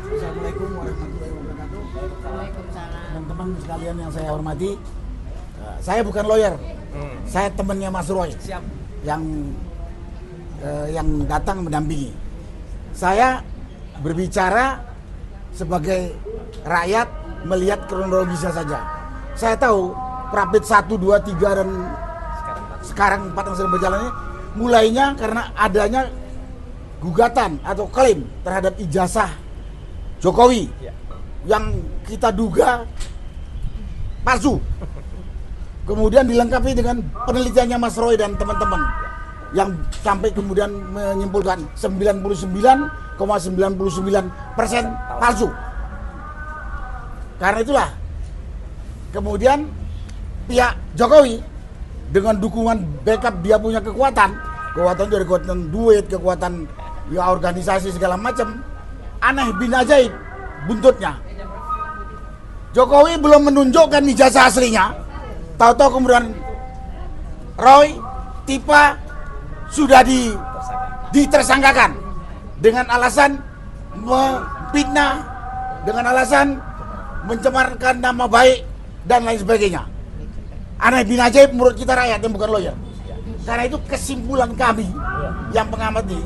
Assalamualaikum warahmatullahi wabarakatuh. Waalaikumsalam. Teman-teman sekalian yang saya hormati, saya bukan lawyer, saya temannya Mas Roy. Siap. Yang datang mendampingi. Saya berbicara sebagai rakyat melihat kronologisnya saja. Saya tahu Prapit 1, 2, 3 dan sekarang 4 yang sedang berjalan ini mulainya karena adanya gugatan atau klaim terhadap ijazah Jokowi yang kita duga palsu. Kemudian dilengkapi dengan penelitiannya Mas Roy dan teman-teman yang sampai kemudian menyimpulkan 99,99% palsu. Karena itulah kemudian pihak Jokowi dengan dukungan backup dia punya kekuatan dari kekuatan duit, kekuatan ya organisasi segala macam, aneh bin ajaib buntutnya. Jokowi belum menunjukkan ijazah aslinya, tahu-tahu kemudian Roy, Tipa sudah ditersangkakan dengan alasan memfitnah, dengan alasan mencemarkan nama baik dan lain sebagainya. Aneh bin ajaib menurut kita rakyat yang bukan lawyer. Karena itu kesimpulan kami yang pengamati,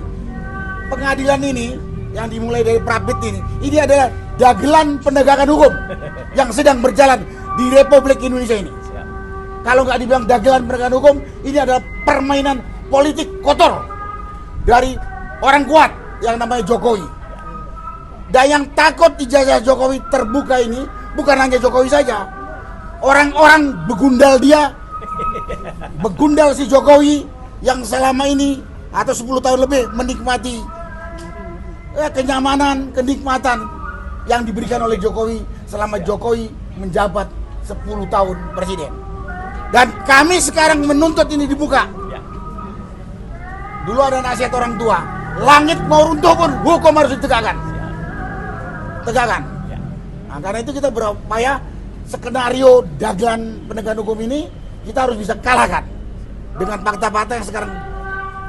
pengadilan ini yang dimulai dari Prapit ini adalah dagelan penegakan hukum yang sedang berjalan di Republik Indonesia ini. Kalau nggak dibilang dagelan penegakan hukum, ini adalah permainan politik kotor dari orang kuat yang namanya Jokowi. Dan yang takut ijazah Jokowi terbuka ini bukan hanya Jokowi saja. Orang-orang begundal dia, begundal si Jokowi yang selama ini atau 10 tahun lebih menikmati kenyamanan, kenikmatan yang diberikan oleh Jokowi selama Jokowi menjabat 10 tahun presiden. Dan kami sekarang menuntut ini dibuka. Dulu ada nasihat orang tua, langit mau runtuh pun hukum harus ditegakkan. Tegakkan. Nah, karena itu kita berupaya skenario dagelan penegakan hukum ini kita harus bisa kalahkan dengan fakta-fakta yang sekarang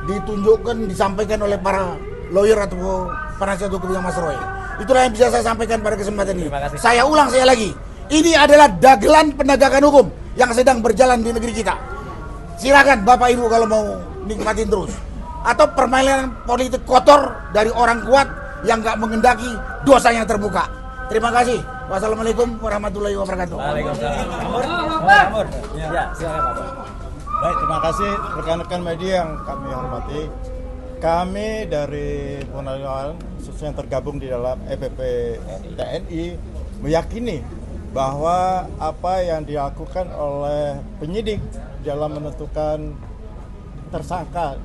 ditunjukkan, disampaikan oleh para lawyer atau penasihat hukum yang Mas Roy. Itulah yang bisa saya sampaikan pada kesempatan ini. Saya ulang sekali lagi, ini adalah dagelan penegakan hukum yang sedang berjalan di negeri kita. Silakan Bapak Ibu kalau mau nikmatin terus. Atau permainan politik kotor dari orang kuat yang nggak mengendaki dosanya terbuka. Terima kasih. Wassalamualaikum warahmatullahi wabarakatuh. Waalaikumsalam. Ya, silakan Pak. Baik, terima kasih rekan-rekan media yang kami hormati. Kami dari Purnawirawan khususnya yang tergabung di dalam EPP TNI meyakini bahwa apa yang dilakukan oleh penyidik dalam menentukan tersangka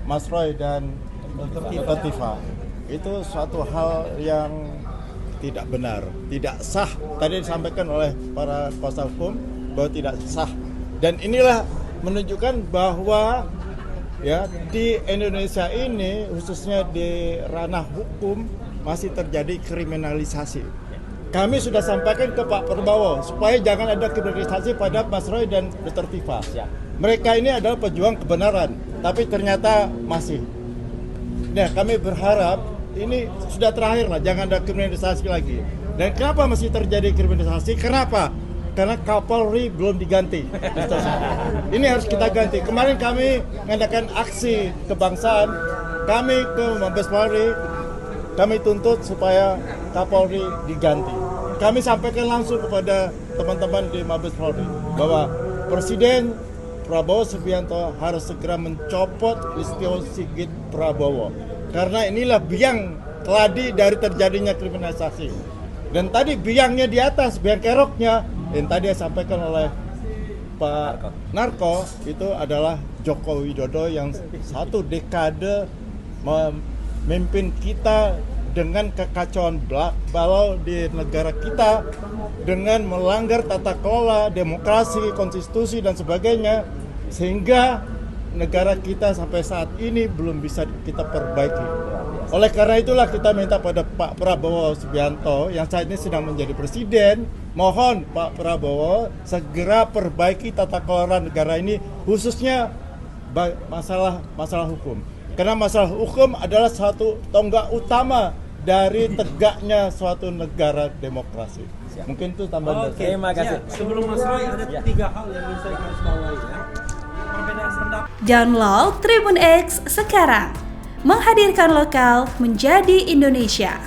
Mas Roy dan Dr. Tifa itu suatu hal yang tidak benar, tidak sah. Tadi disampaikan oleh para kuasa hukum bahwa tidak sah. Dan inilah menunjukkan bahwa ya di Indonesia ini khususnya di ranah hukum masih terjadi kriminalisasi. Kami sudah sampaikan ke Pak Prabowo supaya jangan ada kriminalisasi pada Mas Roy dan Dr. Tifa. Mereka ini adalah pejuang kebenaran, tapi ternyata masih. Nah, kami berharap ini sudah terakhir lah, jangan ada kriminalisasi lagi. Dan kenapa masih terjadi kriminalisasi? Kenapa? Karena Kapolri belum diganti. Ini harus kita ganti. Kemarin kami mengadakan aksi kebangsaan, kami ke Mabes Polri, kami tuntut supaya Kapolri diganti. Kami sampaikan langsung kepada teman-teman di Mabes Polri bahwa Presiden Prabowo Subianto harus segera mencopot Listio Sigit Prabowo. Karena inilah biang keladi dari terjadinya kriminalisasi. Dan tadi biangnya di atas, biang keroknya yang tadi disampaikan oleh Pak Narko itu adalah Joko Widodo yang satu dekade memimpin kita dengan kekacauan balau di negara kita, dengan melanggar tata kelola, demokrasi, konstitusi dan sebagainya, sehingga negara kita sampai saat ini belum bisa kita perbaiki. Oleh karena itulah kita minta pada Pak Prabowo Subianto yang saat ini sedang menjadi presiden, mohon Pak Prabowo segera perbaiki tata kelola negara ini, khususnya masalah hukum. Karena masalah hukum adalah satu tonggak utama dari tegaknya suatu negara demokrasi. Mungkin itu tambahan dari saya. Terima kasih. Sebelum Mas Roy ada 3 hal yang ingin saya garis bawahi ya. Perbedaan pendapat. Download Tribun X sekarang. Menghadirkan lokal menjadi Indonesia.